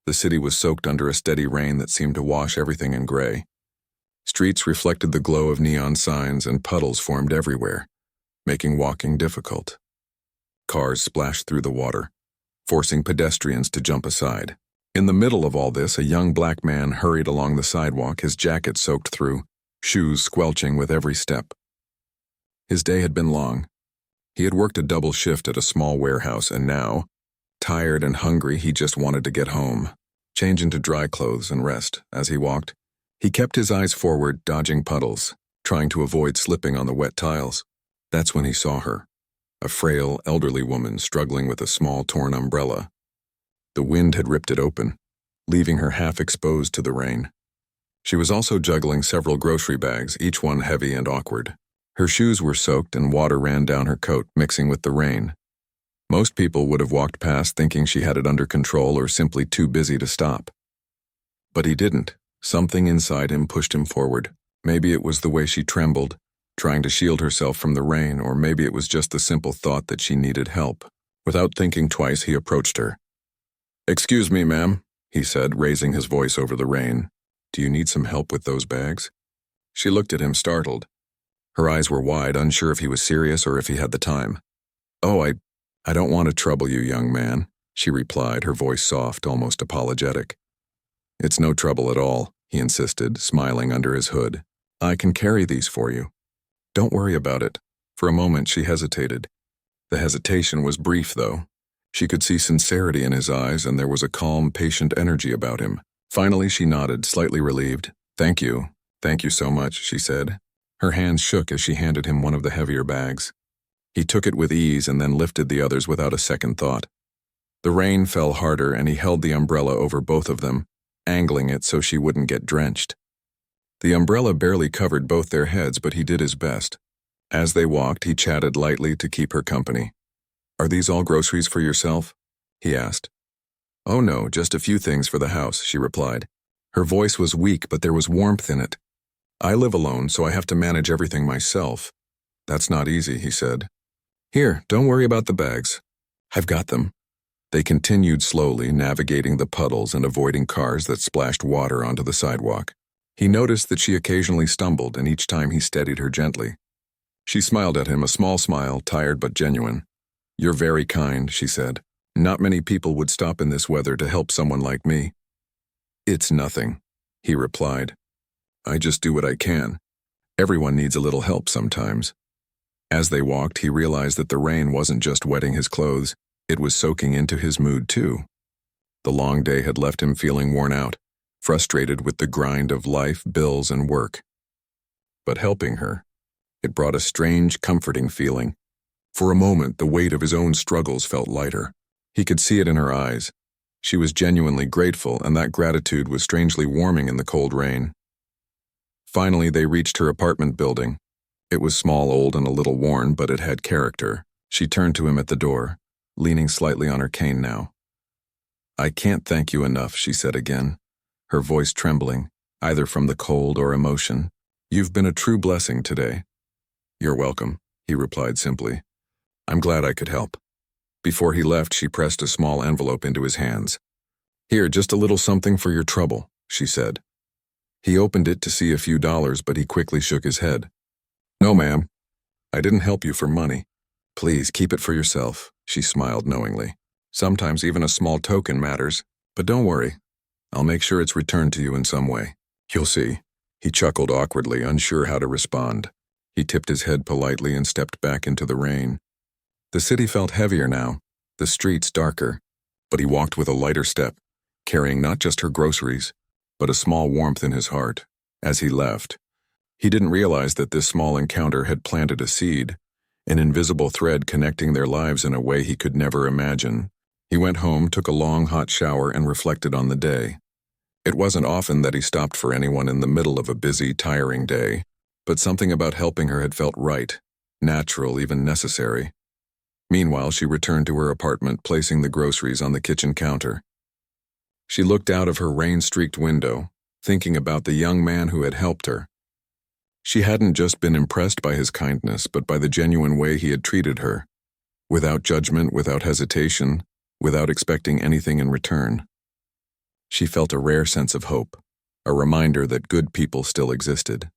The city was soaked under a steady rain that seemed to wash everything in gray. Streets reflected the glow of neon signs and puddles formed everywhere, making walking difficult. Cars splashed through the water, forcing pedestrians to jump aside. In the middle of all this, a young black man hurried along the sidewalk, his jacket soaked through, shoes squelching with every step. His day had been long. He had worked a double shift at a small warehouse, and now, tired and hungry, he just wanted to get home, change into dry clothes and rest. As he walked, he kept his eyes forward, dodging puddles, trying to avoid slipping on the wet tiles. That's when he saw her, a frail, elderly woman struggling with a small, torn umbrella. The wind had ripped it open, leaving her half exposed to the rain. She was also juggling several grocery bags, each one heavy and awkward. Her shoes were soaked and water ran down her coat, mixing with the rain. Most people would have walked past thinking she had it under control or simply too busy to stop. But he didn't. Something inside him pushed him forward. Maybe it was the way she trembled, trying to shield herself from the rain, or maybe it was just the simple thought that she needed help. Without thinking twice, he approached her. "Excuse me, ma'am," he said, raising his voice over the rain. "Do you need some help with those bags?" She looked at him, startled. Her eyes were wide, unsure if he was serious or if he had the time. "Oh, I don't want to trouble you, young man," she replied, her voice soft, almost apologetic. "It's no trouble at all," he insisted, smiling under his hood. "I can carry these for you. Don't worry about it." For a moment she hesitated. The hesitation was brief, though. She could see sincerity in his eyes, and there was a calm, patient energy about him. Finally she nodded, slightly relieved. "Thank you. Thank you so much," she said. Her hands shook as she handed him one of the heavier bags. He took it with ease and then lifted the others without a second thought. The rain fell harder, and he held the umbrella over both of them, angling it so she wouldn't get drenched. The umbrella barely covered both their heads, but he did his best. As they walked, he chatted lightly to keep her company. "Are these all groceries for yourself?" he asked. "Oh no, just a few things for the house," she replied. Her voice was weak, but there was warmth in it. "I live alone, so I have to manage everything myself." "That's not easy," he said. "Here, don't worry about the bags. I've got them." They continued slowly, navigating the puddles and avoiding cars that splashed water onto the sidewalk. He noticed that she occasionally stumbled, and each time he steadied her gently. She smiled at him, a small smile, tired but genuine. "You're very kind," she said. "Not many people would stop in this weather to help someone like me." "It's nothing," he replied. "I just do what I can. Everyone needs a little help sometimes." As they walked, he realized that the rain wasn't just wetting his clothes, it was soaking into his mood too. The long day had left him feeling worn out, frustrated with the grind of life, bills, and work. But helping her, it brought a strange, comforting feeling. For a moment, the weight of his own struggles felt lighter. He could see it in her eyes. She was genuinely grateful, and that gratitude was strangely warming in the cold rain. Finally, they reached her apartment building. It was small, old, and a little worn, but it had character. She turned to him at the door, leaning slightly on her cane now. "I can't thank you enough," she said again, her voice trembling, either from the cold or emotion. "You've been a true blessing today." "You're welcome," he replied simply. "I'm glad I could help." Before he left, she pressed a small envelope into his hands. "Here, just a little something for your trouble," she said. He opened it to see a few dollars, but he quickly shook his head. "No, ma'am. I didn't help you for money. Please, keep it for yourself," she smiled knowingly. "Sometimes even a small token matters. But don't worry. I'll make sure it's returned to you in some way. You'll see." He chuckled awkwardly, unsure how to respond. He tipped his head politely and stepped back into the rain. The city felt heavier now, the streets darker, but he walked with a lighter step, carrying not just her groceries, but a small warmth in his heart. As he left, he didn't realize that this small encounter had planted a seed, an invisible thread connecting their lives in a way he could never imagine. He went home, took a long, hot shower, and reflected on the day. It wasn't often that he stopped for anyone in the middle of a busy, tiring day, but something about helping her had felt right, natural, even necessary. Meanwhile, she returned to her apartment, placing the groceries on the kitchen counter. She looked out of her rain-streaked window, thinking about the young man who had helped her. She hadn't just been impressed by his kindness, but by the genuine way he had treated her, without judgment, without hesitation, without expecting anything in return. She felt a rare sense of hope, a reminder that good people still existed.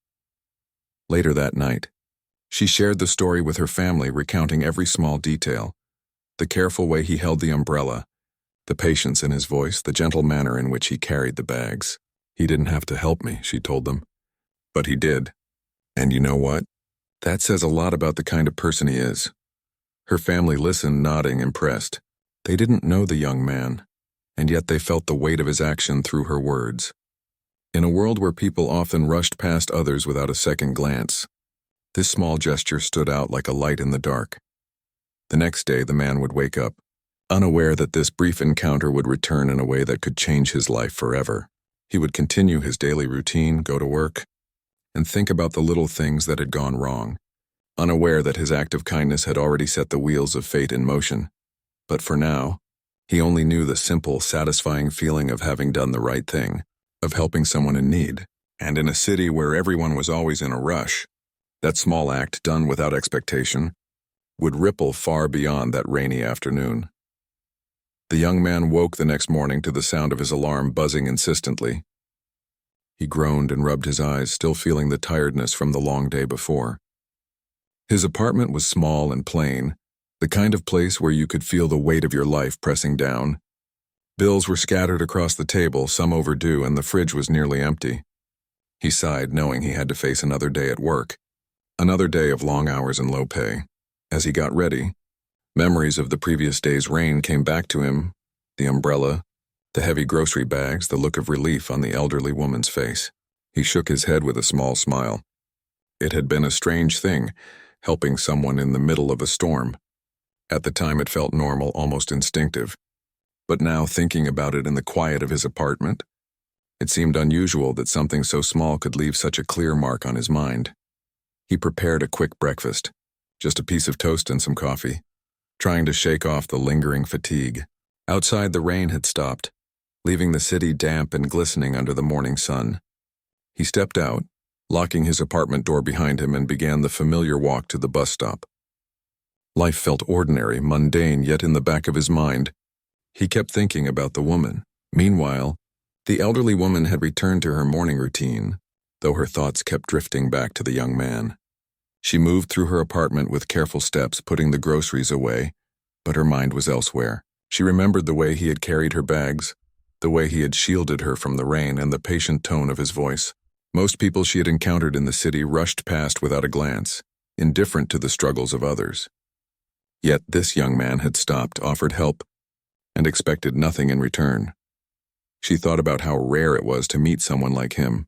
Later that night, she shared the story with her family, recounting every small detail: the careful way he held the umbrella, the patience in his voice, the gentle manner in which he carried the bags. "He didn't have to help me," she told them. "But he did. And you know what? That says a lot about the kind of person he is." Her family listened, nodding, impressed. They didn't know the young man, and yet they felt the weight of his action through her words. In a world where people often rushed past others without a second glance, this small gesture stood out like a light in the dark. The next day, the man would wake up, unaware that this brief encounter would return in a way that could change his life forever. He would continue his daily routine, go to work, and think about the little things that had gone wrong, unaware that his act of kindness had already set the wheels of fate in motion. But for now, he only knew the simple, satisfying feeling of having done the right thing, of helping someone in need. And in a city where everyone was always in a rush, that small act, done without expectation, would ripple far beyond that rainy afternoon. The young man woke the next morning to the sound of his alarm buzzing insistently. He groaned and rubbed his eyes, still feeling the tiredness from the long day before. His apartment was small and plain, the kind of place where you could feel the weight of your life pressing down. Bills were scattered across the table, some overdue, and the fridge was nearly empty. He sighed, knowing he had to face another day at work, another day of long hours and low pay. As he got ready, memories of the previous day's rain came back to him: the umbrella, the heavy grocery bags, the look of relief on the elderly woman's face. He shook his head with a small smile. It had been a strange thing, helping someone in the middle of a storm. At the time it felt normal, almost instinctive. But now, thinking about it in the quiet of his apartment, it seemed unusual that something so small could leave such a clear mark on his mind. He prepared a quick breakfast, just a piece of toast and some coffee, trying to shake off the lingering fatigue. Outside, the rain had stopped, leaving the city damp and glistening under the morning sun. He stepped out, locking his apartment door behind him, and began the familiar walk to the bus stop. Life felt ordinary, mundane, yet in the back of his mind, he kept thinking about the woman. Meanwhile, the elderly woman had returned to her morning routine, though her thoughts kept drifting back to the young man. She moved through her apartment with careful steps, putting the groceries away, but her mind was elsewhere. She remembered the way he had carried her bags, the way he had shielded her from the rain, and the patient tone of his voice. Most people she had encountered in the city rushed past without a glance, indifferent to the struggles of others. Yet this young man had stopped, offered help, and expected nothing in return. She thought about how rare it was to meet someone like him,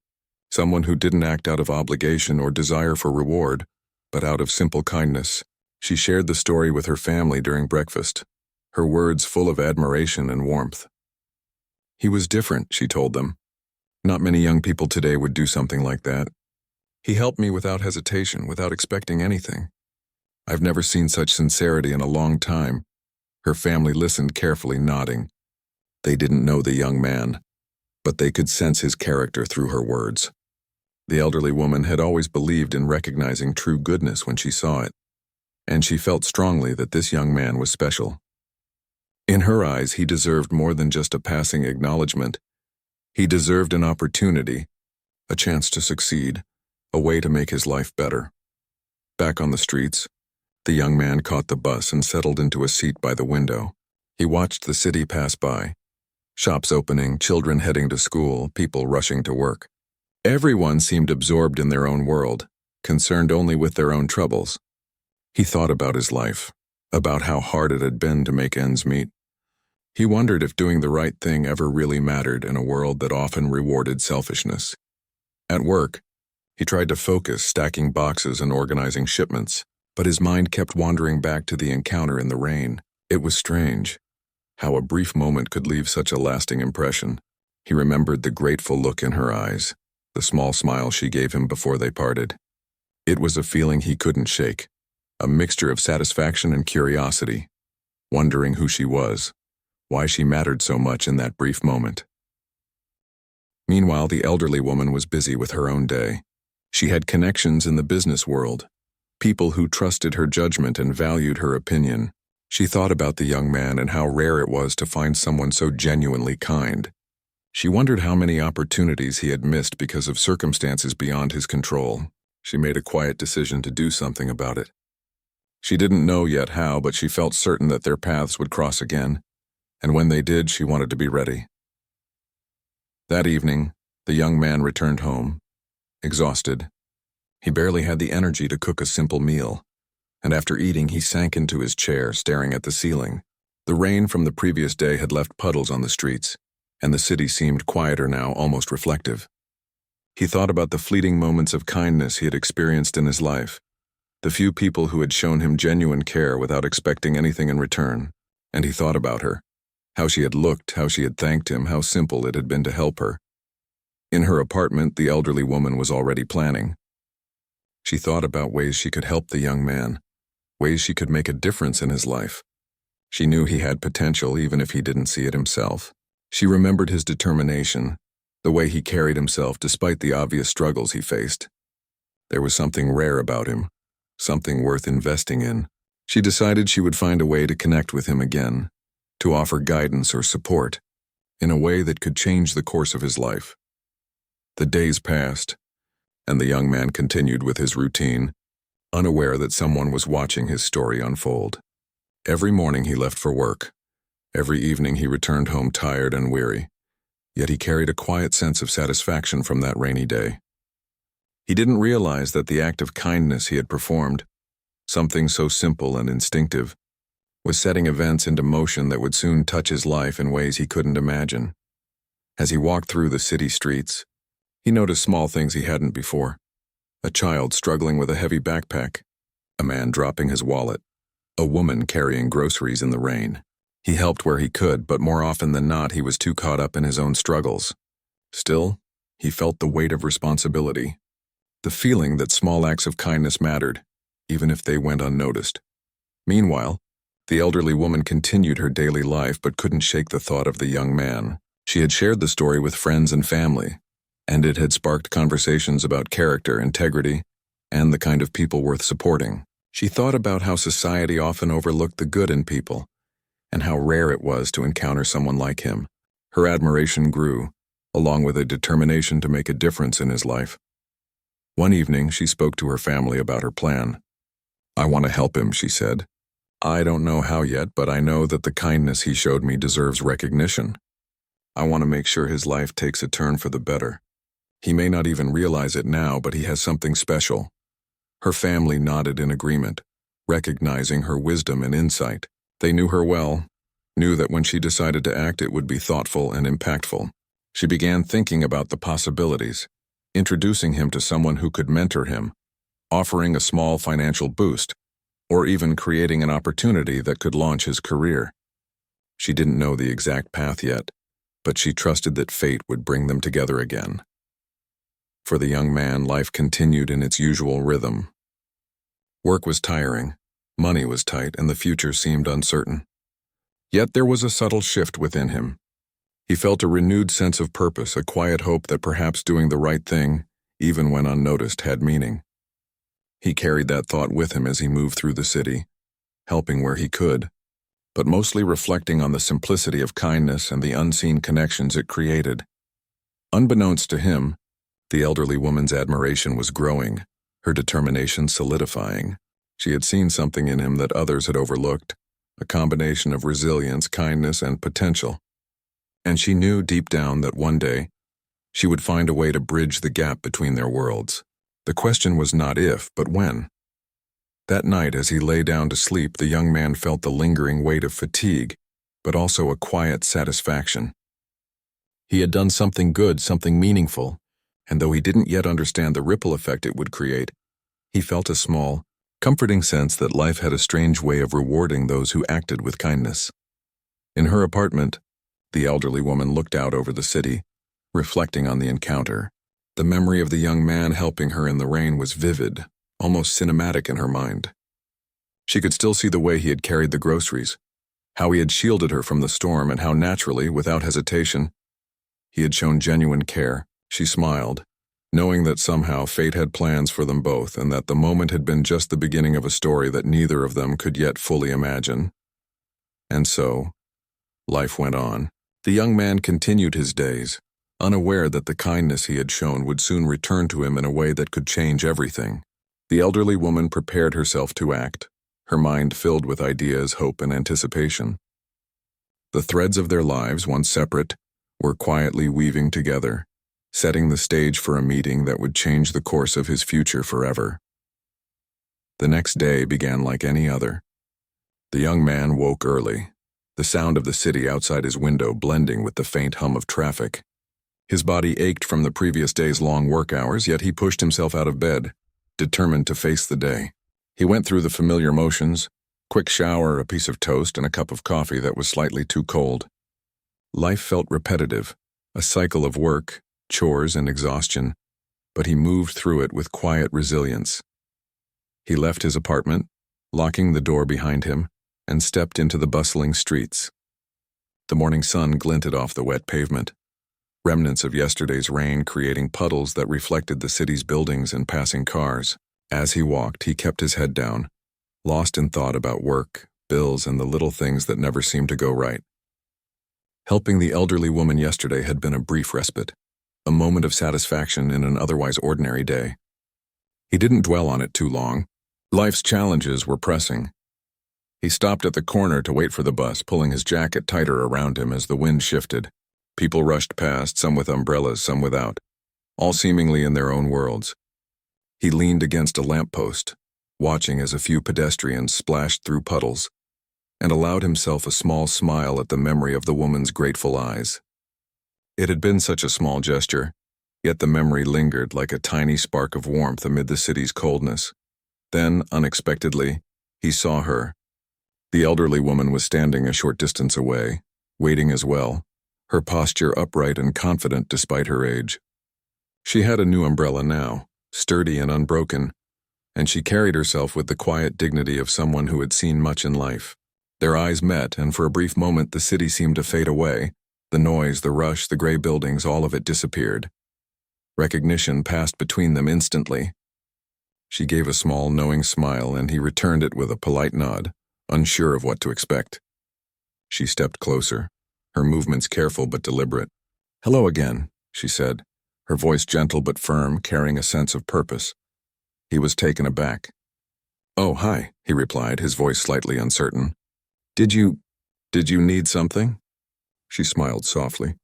someone who didn't act out of obligation or desire for reward, but out of simple kindness. She shared the story with her family during breakfast, her words full of admiration and warmth. "He was different," she told them. "Not many young people today would do something like that. He helped me without hesitation, without expecting anything. I've never seen such sincerity in a long time." Her family listened carefully, nodding. They didn't know the young man, but they could sense his character through her words. The elderly woman had always believed in recognizing true goodness when she saw it, and she felt strongly that this young man was special. In her eyes, he deserved more than just a passing acknowledgement. He deserved an opportunity, a chance to succeed, a way to make his life better. Back on the streets, the young man caught the bus and settled into a seat by the window. He watched the city pass by, shops opening, children heading to school, people rushing to work. Everyone seemed absorbed in their own world, concerned only with their own troubles. He thought about his life, about how hard it had been to make ends meet. He wondered if doing the right thing ever really mattered in a world that often rewarded selfishness. At work, he tried to focus, stacking boxes and organizing shipments, but his mind kept wandering back to the encounter in the rain. It was strange how a brief moment could leave such a lasting impression. He remembered the grateful look in her eyes, the small smile she gave him before they parted. It was a feeling he couldn't shake, a mixture of satisfaction and curiosity, wondering who she was, why she mattered so much in that brief moment. Meanwhile, the elderly woman was busy with her own day. She had connections in the business world, people who trusted her judgment and valued her opinion. She thought about the young man and how rare it was to find someone so genuinely kind. She wondered how many opportunities he had missed because of circumstances beyond his control. She made a quiet decision to do something about it. She didn't know yet how, but she felt certain that their paths would cross again, and when they did, she wanted to be ready. That evening, the young man returned home, exhausted. He barely had the energy to cook a simple meal, and after eating, he sank into his chair, staring at the ceiling. The rain from the previous day had left puddles on the streets, and the city seemed quieter now, almost reflective. He thought about the fleeting moments of kindness he had experienced in his life, the few people who had shown him genuine care without expecting anything in return, and he thought about her, how she had looked, how she had thanked him, how simple it had been to help her. In her apartment, the elderly woman was already planning. She thought about ways she could help the young man, ways she could make a difference in his life. She knew he had potential even if he didn't see it himself. She remembered his determination, the way he carried himself despite the obvious struggles he faced. There was something rare about him, something worth investing in. She decided she would find a way to connect with him again, to offer guidance or support, in a way that could change the course of his life. The days passed, and the young man continued with his routine, unaware that someone was watching his story unfold. Every morning he left for work. Every evening he returned home tired and weary, yet he carried a quiet sense of satisfaction from that rainy day. He didn't realize that the act of kindness he had performed, something so simple and instinctive, was setting events into motion that would soon touch his life in ways he couldn't imagine. As he walked through the city streets, he noticed small things he hadn't before. A child struggling with a heavy backpack, a man dropping his wallet, a woman carrying groceries in the rain. He helped where he could, but more often than not, he was too caught up in his own struggles. Still, he felt the weight of responsibility, the feeling that small acts of kindness mattered, even if they went unnoticed. Meanwhile, the elderly woman continued her daily life but couldn't shake the thought of the young man. She had shared the story with friends and family, and it had sparked conversations about character, integrity, and the kind of people worth supporting. She thought about how society often overlooked the good in people, and how rare it was to encounter someone like him. Her admiration grew, along with a determination to make a difference in his life. One evening, she spoke to her family about her plan. "I want to help him," she said. "I don't know how yet, but I know that the kindness he showed me deserves recognition. I want to make sure his life takes a turn for the better. He may not even realize it now, but he has something special." Her family nodded in agreement, recognizing her wisdom and insight. They knew her well, knew that when she decided to act, it would be thoughtful and impactful. She began thinking about the possibilities, introducing him to someone who could mentor him, offering a small financial boost, or even creating an opportunity that could launch his career. She didn't know the exact path yet, but she trusted that fate would bring them together again. For the young man, life continued in its usual rhythm. Work was tiring, money was tight, and the future seemed uncertain. Yet there was a subtle shift within him. He felt a renewed sense of purpose, a quiet hope that perhaps doing the right thing, even when unnoticed, had meaning. He carried that thought with him as he moved through the city, helping where he could, but mostly reflecting on the simplicity of kindness and the unseen connections it created. Unbeknownst to him, the elderly woman's admiration was growing, her determination solidifying. She had seen something in him that others had overlooked, a combination of resilience, kindness, and potential. And she knew deep down that one day, she would find a way to bridge the gap between their worlds. The question was not if, but when. That night, as he lay down to sleep, the young man felt the lingering weight of fatigue, but also a quiet satisfaction. He had done something good, something meaningful, and though he didn't yet understand the ripple effect it would create, he felt a small, comforting sense that life had a strange way of rewarding those who acted with kindness. In her apartment, the elderly woman looked out over the city, reflecting on the encounter. The memory of the young man helping her in the rain was vivid, almost cinematic in her mind. She could still see the way he had carried the groceries, how he had shielded her from the storm, and how naturally, without hesitation, he had shown genuine care. She smiled, knowing that somehow fate had plans for them both and that the moment had been just the beginning of a story that neither of them could yet fully imagine. And so, life went on. The young man continued his days, unaware that the kindness he had shown would soon return to him in a way that could change everything. The elderly woman prepared herself to act, her mind filled with ideas, hope, and anticipation. The threads of their lives, once separate, were quietly weaving together, setting the stage for a meeting that would change the course of his future forever. The next day began like any other. The young man woke early, the sound of the city outside his window blending with the faint hum of traffic. His body ached from the previous day's long work hours, yet he pushed himself out of bed, determined to face the day. He went through the familiar motions: quick shower, a piece of toast, and a cup of coffee that was slightly too cold. Life felt repetitive, a cycle of work, chores, and exhaustion, but he moved through it with quiet resilience. He left his apartment, locking the door behind him, and stepped into the bustling streets. The morning sun glinted off the wet pavement, remnants of yesterday's rain creating puddles that reflected the city's buildings and passing cars. As he walked, he kept his head down, lost in thought about work, bills, and the little things that never seemed to go right. Helping the elderly woman yesterday had been a brief respite, a moment of satisfaction in an otherwise ordinary day. He didn't dwell on it too long. Life's challenges were pressing. He stopped at the corner to wait for the bus, pulling his jacket tighter around him as the wind shifted. People rushed past, some with umbrellas, some without, all seemingly in their own worlds. He leaned against a lamppost, watching as a few pedestrians splashed through puddles, and allowed himself a small smile at the memory of the woman's grateful eyes. It had been such a small gesture, yet the memory lingered like a tiny spark of warmth amid the city's coldness. Then, unexpectedly, he saw her. The elderly woman was standing a short distance away, waiting as well, her posture upright and confident despite her age. She had a new umbrella now, sturdy and unbroken, and she carried herself with the quiet dignity of someone who had seen much in life. Their eyes met, and for a brief moment the city seemed to fade away. The noise, the rush, the gray buildings, all of it disappeared. Recognition passed between them instantly. She gave a small, knowing smile, and he returned it with a polite nod, unsure of what to expect. She stepped closer, her movements careful but deliberate. "Hello again," she said, her voice gentle but firm, carrying a sense of purpose. He was taken aback. "Oh, hi," he replied, his voice slightly uncertain. Did you need something?" She smiled softly.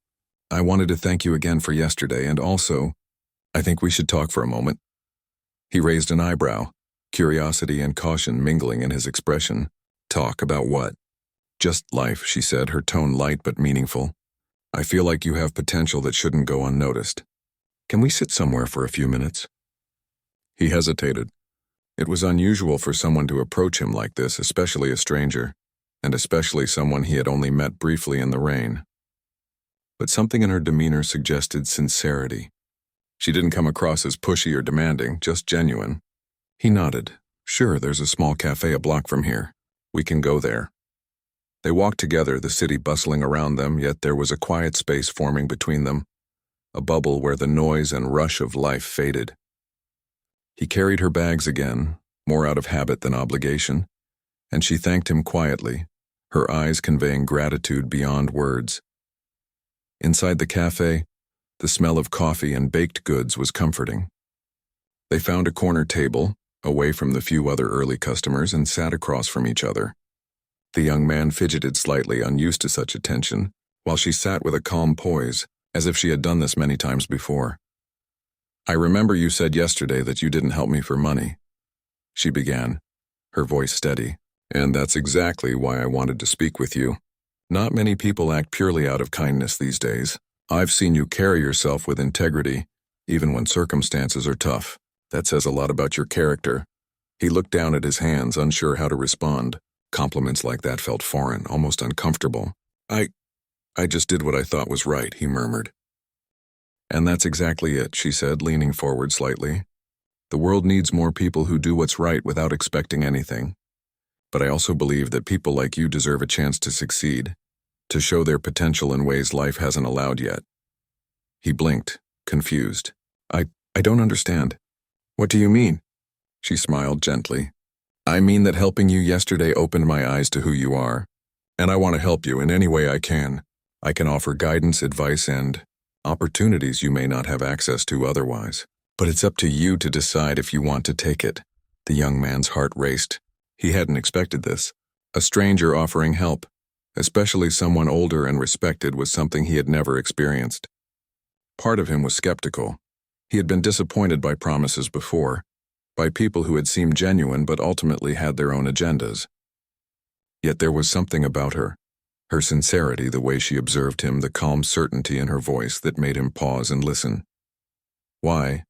"I wanted to thank you again for yesterday, and also, I think we should talk for a moment." He raised an eyebrow, curiosity and caution mingling in his expression. "Talk about what?" "Just life," she said, her tone light but meaningful. "I feel like you have potential that shouldn't go unnoticed. Can we sit somewhere for a few minutes?" He hesitated. It was unusual for someone to approach him like this, especially a stranger, and especially someone he had only met briefly in the rain. But something in her demeanor suggested sincerity. She didn't come across as pushy or demanding, just genuine. He nodded. "Sure, there's a small cafe a block from here. We can go there." They walked together, the city bustling around them, yet there was a quiet space forming between them, a bubble where the noise and rush of life faded. He carried her bags again, more out of habit than obligation, and she thanked him quietly, her eyes conveying gratitude beyond words. Inside the cafe, the smell of coffee and baked goods was comforting. They found a corner table, away from the few other early customers, and sat across from each other. The young man fidgeted slightly, unused to such attention, while she sat with a calm poise, as if she had done this many times before. "I remember you said yesterday that you didn't help me for money," she began, her voice steady. "And that's exactly why I wanted to speak with you. Not many people act purely out of kindness these days. I've seen you carry yourself with integrity, even when circumstances are tough. That says a lot about your character." He looked down at his hands, unsure how to respond. Compliments like that felt foreign, almost uncomfortable. I just did what I thought was right," he murmured. "And that's exactly it," she said, leaning forward slightly. "The world needs more people who do what's right without expecting anything. But I also believe that people like you deserve a chance to succeed, to show their potential in ways life hasn't allowed yet." He blinked, confused. I don't understand. What do you mean?" She smiled gently. "I mean that helping you yesterday opened my eyes to who you are, and I want to help you in any way I can. I can offer guidance, advice, and opportunities you may not have access to otherwise. But it's up to you to decide if you want to take it." The young man's heart raced. He hadn't expected this. A stranger offering help, especially someone older and respected, was something he had never experienced. Part of him was skeptical. He had been disappointed by promises before, by people who had seemed genuine but ultimately had their own agendas. Yet there was something about her sincerity, the way she observed him, the calm certainty in her voice that made him pause and listen. "Why?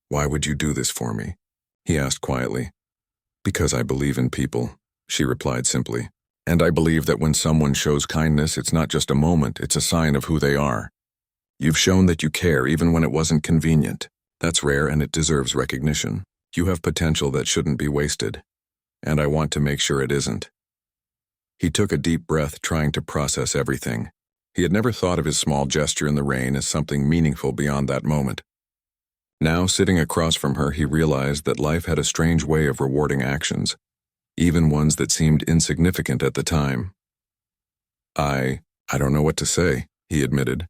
Why would you do this for me?" he asked quietly. "Because I believe in people," she replied simply. "And I believe that when someone shows kindness, it's not just a moment, it's a sign of who they are. You've shown that you care even when it wasn't convenient. That's rare and it deserves recognition. You have potential that shouldn't be wasted. And I want to make sure it isn't." He took a deep breath, trying to process everything. He had never thought of his small gesture in the rain as something meaningful beyond that moment. Now, sitting across from her, he realized that life had a strange way of rewarding actions, even ones that seemed insignificant at the time. I don't know what to say," he admitted.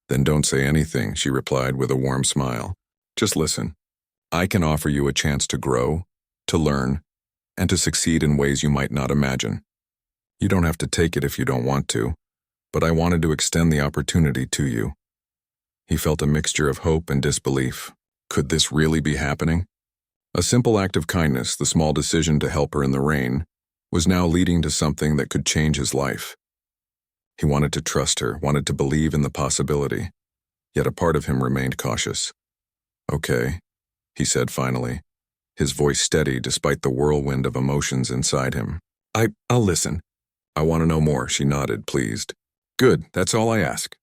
"Then don't say anything," she replied with a warm smile. "Just listen. I can offer you a chance to grow, to learn, and to succeed in ways you might not imagine. You don't have to take it if you don't want to, but I wanted to extend the opportunity to you." He felt a mixture of hope and disbelief. Could this really be happening? A simple act of kindness, the small decision to help her in the rain, was now leading to something that could change his life. He wanted to trust her, wanted to believe in the possibility, yet a part of him remained cautious. "Okay," he said finally, his voice steady despite the whirlwind of emotions inside him. I'll listen. I want to know more," she nodded, pleased. "Good, that's all I ask.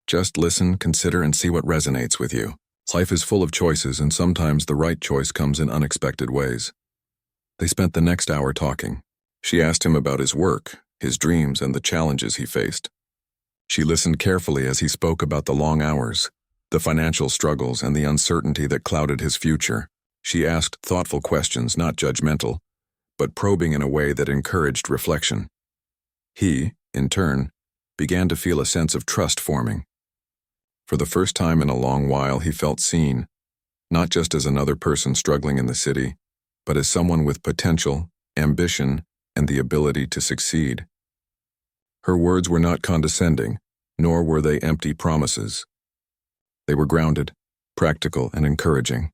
Just listen, consider, and see what resonates with you. Life is full of choices, and sometimes the right choice comes in unexpected ways." They spent the next hour talking. She asked him about his work, his dreams, and the challenges he faced. She listened carefully as he spoke about the long hours, the financial struggles, and the uncertainty that clouded his future. She asked thoughtful questions, not judgmental, but probing in a way that encouraged reflection. He, in turn, began to feel a sense of trust forming. For the first time in a long while, he felt seen, not just as another person struggling in the city, but as someone with potential, ambition, and the ability to succeed. Her words were not condescending, nor were they empty promises. They were grounded, practical, and encouraging.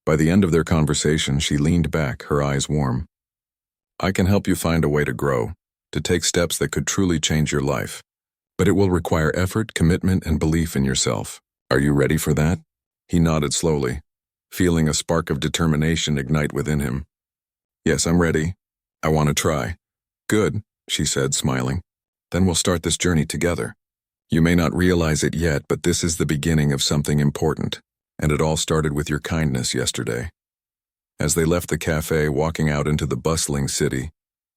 By the end of their conversation, she leaned back, her eyes warm. "I can help you find a way to grow, to take steps that could truly change your life. But it will require effort, commitment, and belief in yourself. Are you ready for that?" He nodded slowly, feeling a spark of determination ignite within him. "Yes, I'm ready. I want to try." "Good," she said, smiling. "Then we'll start this journey together. You may not realize it yet, but this is the beginning of something important, and it all started with your kindness yesterday." As they left the cafe, walking out into the bustling city,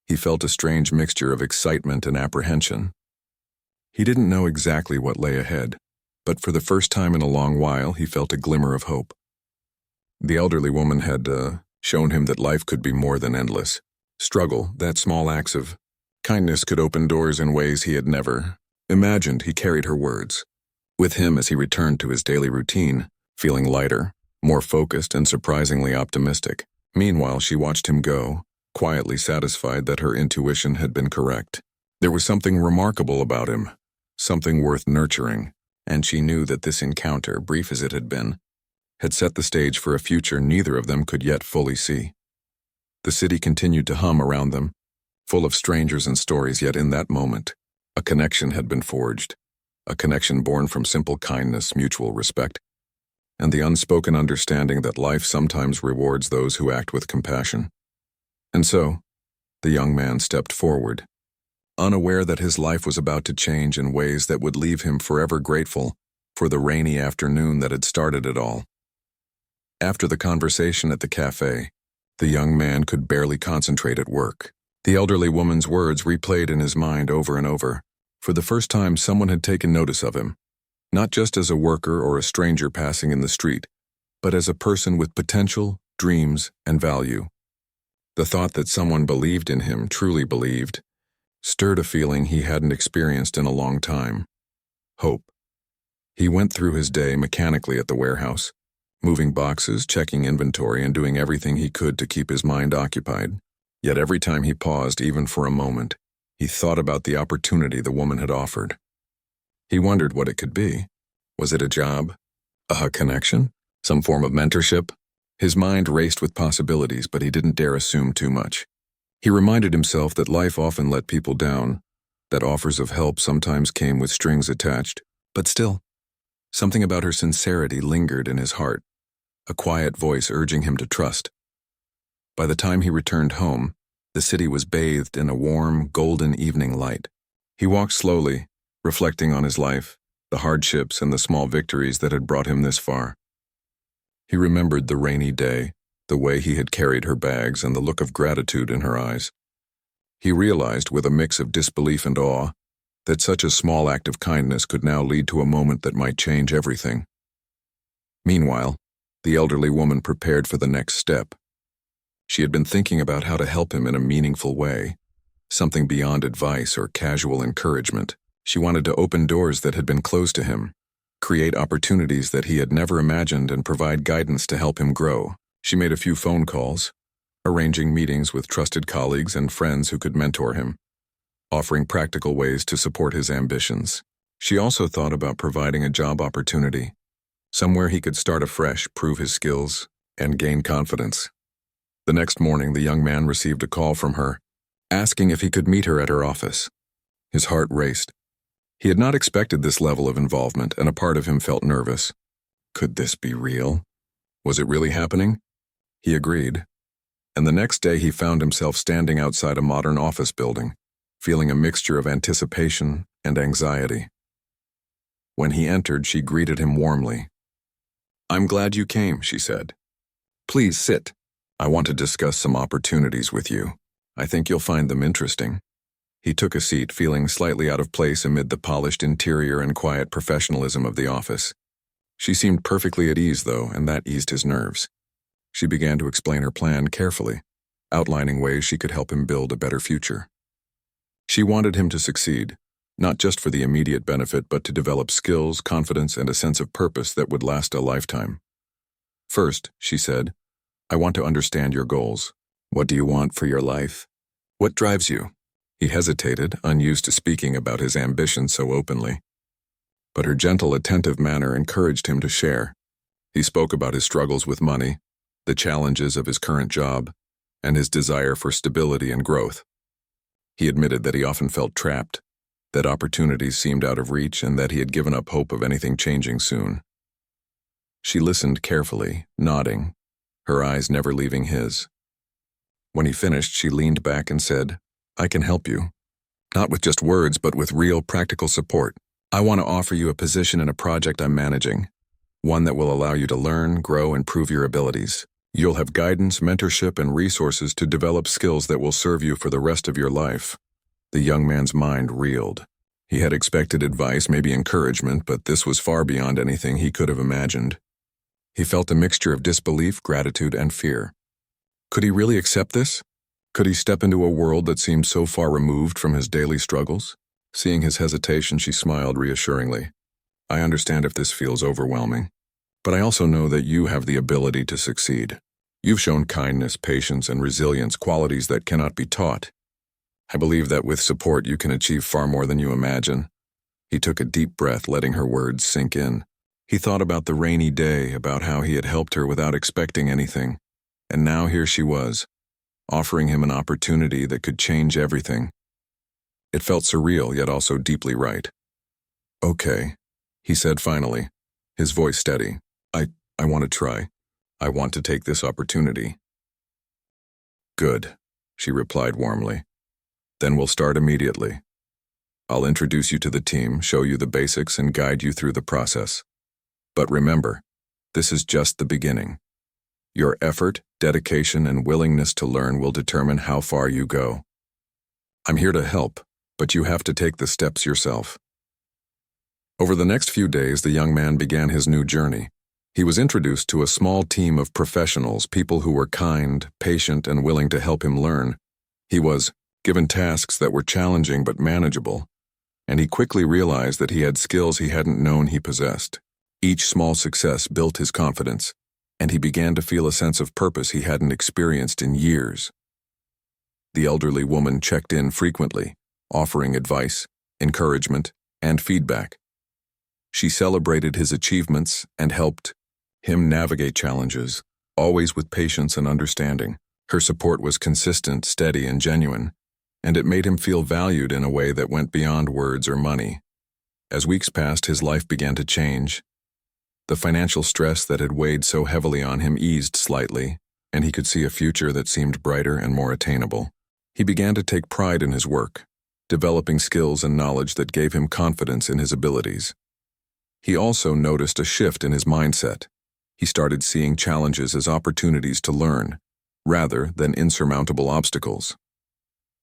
he felt a strange mixture of excitement and apprehension. He didn't know exactly what lay ahead, but for the first time in a long while, he felt a glimmer of hope. The elderly woman had shown him that life could be more than endless. Struggle, that small acts of kindness, could open doors in ways he had never imagined. He carried her words with him as he returned to his daily routine, feeling lighter, more focused, and surprisingly optimistic. Meanwhile, she watched him go, quietly satisfied that her intuition had been correct. There was something remarkable about him, something worth nurturing, and she knew that this encounter, brief as it had been, had set the stage for a future neither of them could yet fully see. The city continued to hum around them, full of strangers and stories, yet in that moment, a connection had been forged, a connection born from simple kindness, mutual respect, and the unspoken understanding that life sometimes rewards those who act with compassion. And so, the young man stepped forward, unaware that his life was about to change in ways that would leave him forever grateful for the rainy afternoon that had started it all. After the conversation at the cafe, the young man could barely concentrate at work. The elderly woman's words replayed in his mind over and over. For the first time, someone had taken notice of him, not just as a worker or a stranger passing in the street, but as a person with potential, dreams, and value. The thought that someone believed in him, truly believed, stirred a feeling he hadn't experienced in a long time: hope. He went through his day mechanically at the warehouse, moving boxes, checking inventory, and doing everything he could to keep his mind occupied. Yet every time he paused, even for a moment, he thought about the opportunity the woman had offered. He wondered what it could be. Was it a job? A connection? Some form of mentorship? His mind raced with possibilities, but he didn't dare assume too much. He reminded himself that life often let people down, that offers of help sometimes came with strings attached. But still, something about her sincerity lingered in his heart, a quiet voice urging him to trust. By the time he returned home, the city was bathed in a warm, golden evening light. He walked slowly, reflecting on his life, the hardships and the small victories that had brought him this far. He remembered the rainy day, the way he had carried her bags, and the look of gratitude in her eyes. He realized, with a mix of disbelief and awe, that such a small act of kindness could now lead to a moment that might change everything. Meanwhile, the elderly woman prepared for the next step. She had been thinking about how to help him in a meaningful way, something beyond advice or casual encouragement. She wanted to open doors that had been closed to him, create opportunities that he had never imagined, and provide guidance to help him grow. She made a few phone calls, arranging meetings with trusted colleagues and friends who could mentor him, offering practical ways to support his ambitions. She also thought about providing a job opportunity, somewhere he could start afresh, prove his skills, and gain confidence. The next morning, the young man received a call from her, asking if he could meet her at her office. His heart raced. He had not expected this level of involvement, and a part of him felt nervous. Could this be real? Was it really happening? He agreed. And the next day he found himself standing outside a modern office building, feeling a mixture of anticipation and anxiety. When he entered, she greeted him warmly. "I'm glad you came," she said. "Please sit. I want to discuss some opportunities with you. I think you'll find them interesting." He took a seat, feeling slightly out of place amid the polished interior and quiet professionalism of the office. She seemed perfectly at ease, though, and that eased his nerves. She began to explain her plan carefully, outlining ways she could help him build a better future. She wanted him to succeed, not just for the immediate benefit, but to develop skills, confidence, and a sense of purpose that would last a lifetime. "First," she said, "I want to understand your goals. What do you want for your life? What drives you?" He hesitated, unused to speaking about his ambitions so openly. But her gentle, attentive manner encouraged him to share. He spoke about his struggles with money, the challenges of his current job, and his desire for stability and growth. He admitted that he often felt trapped, that opportunities seemed out of reach, and that he had given up hope of anything changing soon. She listened carefully, nodding, her eyes never leaving his. When he finished, she leaned back and said, "I can help you. Not with just words, but with real, practical support. I want to offer you a position in a project I'm managing, one that will allow you to learn, grow, and prove your abilities. You'll have guidance, mentorship, and resources to develop skills that will serve you for the rest of your life." The young man's mind reeled. He had expected advice, maybe encouragement, but this was far beyond anything he could have imagined. He felt a mixture of disbelief, gratitude, and fear. Could he really accept this? Could he step into a world that seemed so far removed from his daily struggles? Seeing his hesitation, she smiled reassuringly. "I understand if this feels overwhelming, but I also know that you have the ability to succeed. You've shown kindness, patience, and resilience, qualities that cannot be taught. I believe that with support you can achieve far more than you imagine." He took a deep breath, letting her words sink in. He thought about the rainy day, about how he had helped her without expecting anything, and now here she was, offering him an opportunity that could change everything. It felt surreal, yet also deeply right. "Okay," he said finally, his voice steady. I want to try. I want to take this opportunity." "Good," she replied warmly. "Then we'll start immediately. I'll introduce you to the team, show you the basics, and guide you through the process. But remember, this is just the beginning. Your effort, dedication, and willingness to learn will determine how far you go. I'm here to help, but you have to take the steps yourself." Over the next few days, the young man began his new journey. He was introduced to a small team of professionals, people who were kind, patient, and willing to help him learn. He was given tasks that were challenging but manageable, and he quickly realized that he had skills he hadn't known he possessed. Each small success built his confidence, and he began to feel a sense of purpose he hadn't experienced in years. The elderly woman checked in frequently, offering advice, encouragement, and feedback. She celebrated his achievements and helped him navigate challenges, always with patience and understanding. Her support was consistent, steady, and genuine, and it made him feel valued in a way that went beyond words or money. As weeks passed, his life began to change. The financial stress that had weighed so heavily on him eased slightly, and he could see a future that seemed brighter and more attainable. He began to take pride in his work, developing skills and knowledge that gave him confidence in his abilities. He also noticed a shift in his mindset. He started seeing challenges as opportunities to learn, rather than insurmountable obstacles.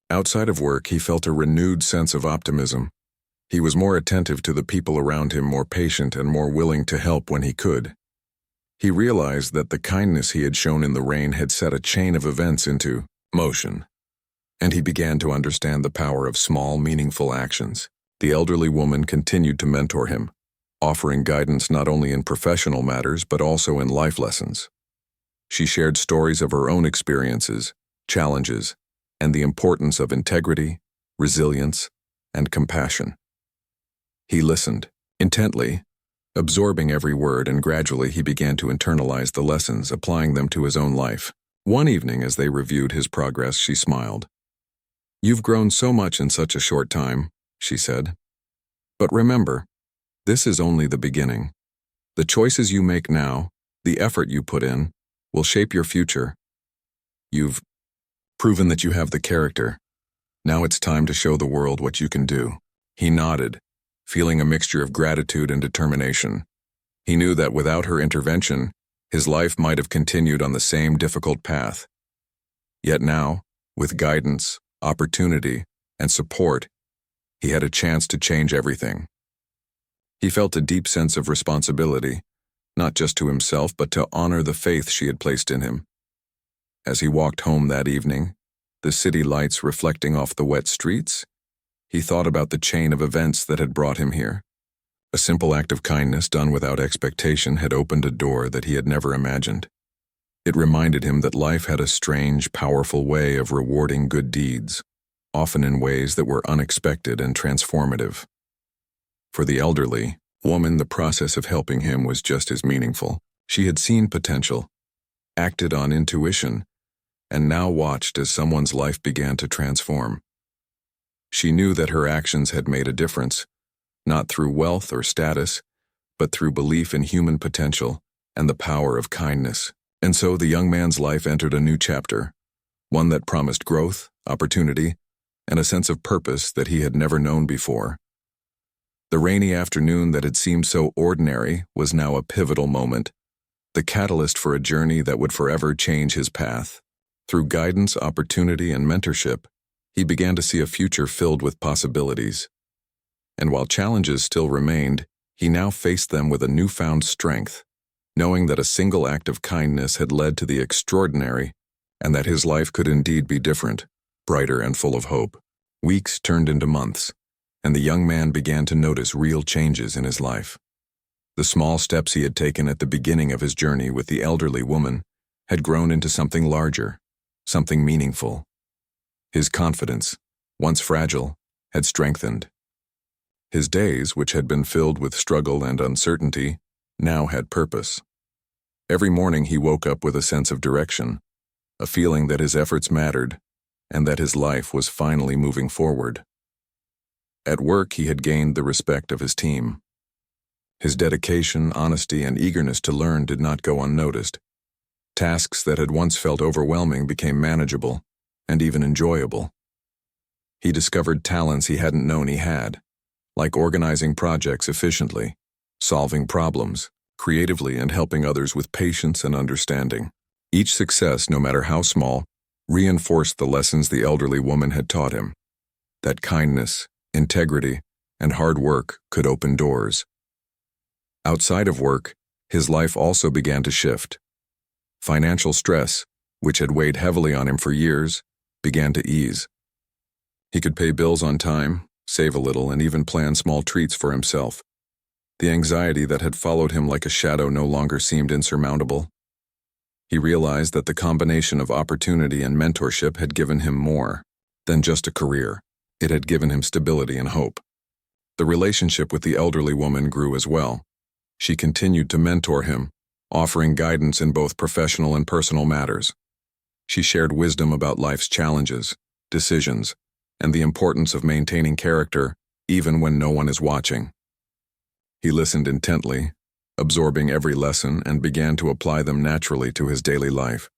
Outside of work, he felt a renewed sense of optimism. He was more attentive to the people around him, more patient, and more willing to help when he could. He realized that the kindness he had shown in the rain had set a chain of events into motion, and he began to understand the power of small, meaningful actions. The elderly woman continued to mentor him, offering guidance not only in professional matters but also in life lessons. She shared stories of her own experiences, challenges, and the importance of integrity, resilience, and compassion. He listened intently, absorbing every word, and gradually he began to internalize the lessons, applying them to his own life. One evening, as they reviewed his progress, she smiled. "You've grown so much in such a short time," she said. "But remember, this is only the beginning. The choices you make now, the effort you put in, will shape your future. You've proven that you have the character. Now it's time to show the world what you can do." He nodded, feeling a mixture of gratitude and determination. He knew that without her intervention, his life might have continued on the same difficult path. Yet now, with guidance, opportunity, and support, he had a chance to change everything. He felt a deep sense of responsibility, not just to himself but to honor the faith she had placed in him. As he walked home that evening, the city lights reflecting off the wet streets, he thought about the chain of events that had brought him here. A simple act of kindness done without expectation had opened a door that he had never imagined. It reminded him that life had a strange, powerful way of rewarding good deeds, often in ways that were unexpected and transformative. For the elderly woman, the process of helping him was just as meaningful. She had seen potential, acted on intuition, and now watched as someone's life began to transform. She knew that her actions had made a difference, not through wealth or status, but through belief in human potential and the power of kindness. And so the young man's life entered a new chapter, one that promised growth, opportunity, and a sense of purpose that he had never known before. The rainy afternoon that had seemed so ordinary was now a pivotal moment, the catalyst for a journey that would forever change his path. Through guidance, opportunity, and mentorship, he began to see a future filled with possibilities. And while challenges still remained, he now faced them with a newfound strength, knowing that a single act of kindness had led to the extraordinary, and that his life could indeed be different, brighter, and full of hope. Weeks turned into months, and the young man began to notice real changes in his life. The small steps he had taken at the beginning of his journey with the elderly woman had grown into something larger, something meaningful. His confidence, once fragile, had strengthened. His days, which had been filled with struggle and uncertainty, now had purpose. Every morning he woke up with a sense of direction, a feeling that his efforts mattered, and that his life was finally moving forward. At work, he had gained the respect of his team. His dedication, honesty, and eagerness to learn did not go unnoticed. Tasks that had once felt overwhelming became manageable and even enjoyable. He discovered talents he hadn't known he had, like organizing projects efficiently, solving problems creatively, and helping others with patience and understanding. Each success, no matter how small, reinforced the lessons the elderly woman had taught him, that kindness, integrity, and hard work could open doors. Outside of work, his life also began to shift. Financial stress, which had weighed heavily on him for years, began to ease. He could pay bills on time, save a little, and even plan small treats for himself. The anxiety that had followed him like a shadow no longer seemed insurmountable. He realized that the combination of opportunity and mentorship had given him more than just a career. It had given him stability and hope. The relationship with the elderly woman grew as well. She continued to mentor him, offering guidance in both professional and personal matters. She shared wisdom about life's challenges, decisions, and the importance of maintaining character even when no one is watching. He listened intently, absorbing every lesson, and began to apply them naturally to his daily life.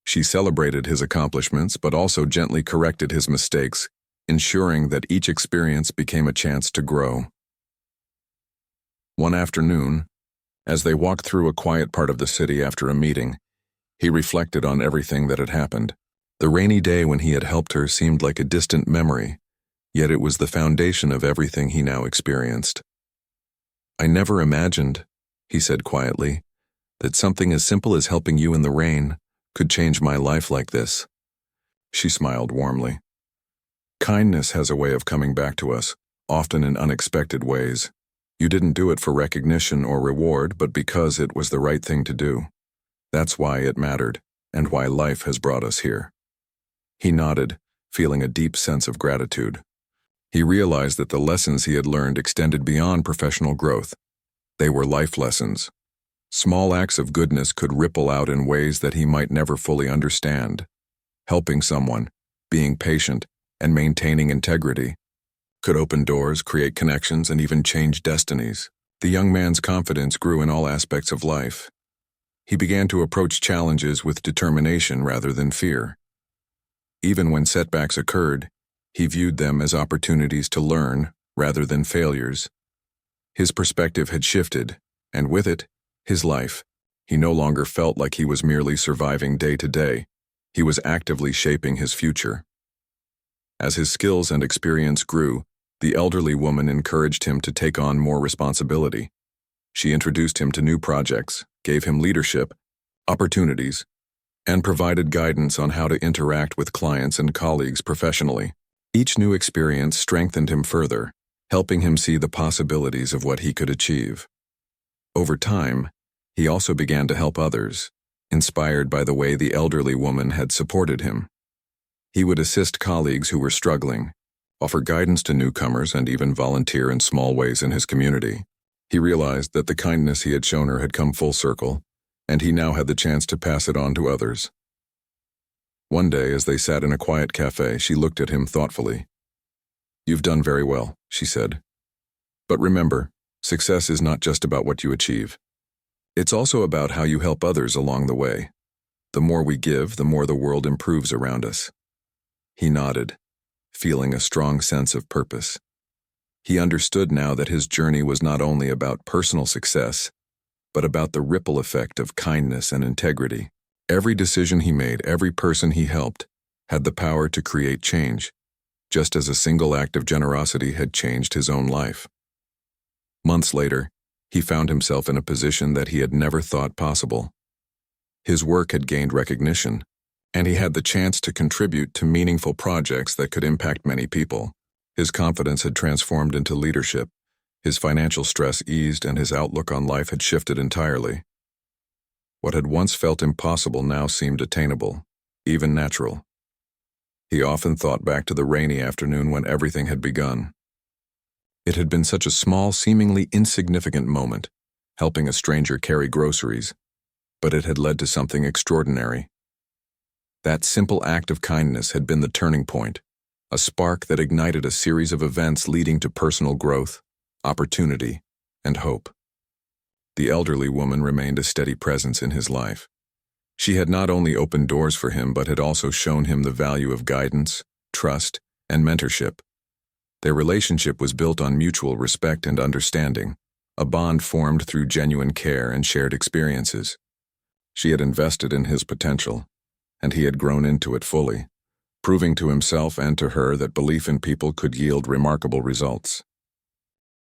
She celebrated his accomplishments but also gently corrected his mistakes, ensuring that each experience became a chance to grow. One afternoon, as they walked through a quiet part of the city after a meeting, he reflected on everything that had happened. The rainy day when he had helped her seemed like a distant memory, yet it was the foundation of everything he now experienced. "I never imagined," he said quietly, "that something as simple as helping you in the rain could change my life like this." She smiled warmly. "Kindness has a way of coming back to us, often in unexpected ways. You didn't do it for recognition or reward, but because it was the right thing to do. That's why it mattered, and why life has brought us here." He nodded, feeling a deep sense of gratitude. He realized that the lessons he had learned extended beyond professional growth. They were life lessons. Small acts of goodness could ripple out in ways that he might never fully understand. Helping someone, being patient, and maintaining integrity could open doors, create connections, and even change destinies. The young man's confidence grew in all aspects of life. He began to approach challenges with determination rather than fear. Even when setbacks occurred, he viewed them as opportunities to learn rather than failures. His perspective had shifted, and with it, his life. He no longer felt like he was merely surviving day to day. He was actively shaping his future. As his skills and experience grew, the elderly woman encouraged him to take on more responsibility. She introduced him to new projects, gave him leadership, opportunities, and provided guidance on how to interact with clients and colleagues professionally. Each new experience strengthened him further, helping him see the possibilities of what he could achieve. Over time, he also began to help others, inspired by the way the elderly woman had supported him. He would assist colleagues who were struggling, offer guidance to newcomers, and even volunteer in small ways in his community. He realized that the kindness he had shown her had come full circle, and he now had the chance to pass it on to others. One day, as they sat in a quiet cafe, she looked at him thoughtfully. "You've done very well," she said. "But remember, success is not just about what you achieve. It's also about how you help others along the way. The more we give, the more the world improves around us." He nodded, feeling a strong sense of purpose. He understood now that his journey was not only about personal success, but about the ripple effect of kindness and integrity. Every decision he made, every person he helped, had the power to create change, just as a single act of generosity had changed his own life. Months later, he found himself in a position that he had never thought possible. His work had gained recognition, and he had the chance to contribute to meaningful projects that could impact many people. His confidence had transformed into leadership, his financial stress eased, and his outlook on life had shifted entirely. What had once felt impossible now seemed attainable, even natural. He often thought back to the rainy afternoon when everything had begun. It had been such a small, seemingly insignificant moment, helping a stranger carry groceries, but it had led to something extraordinary. That simple act of kindness had been the turning point, a spark that ignited a series of events leading to personal growth, opportunity, and hope. The elderly woman remained a steady presence in his life. She had not only opened doors for him but had also shown him the value of guidance, trust, and mentorship. Their relationship was built on mutual respect and understanding, a bond formed through genuine care and shared experiences. She had invested in his potential, and he had grown into it fully, proving to himself and to her that belief in people could yield remarkable results.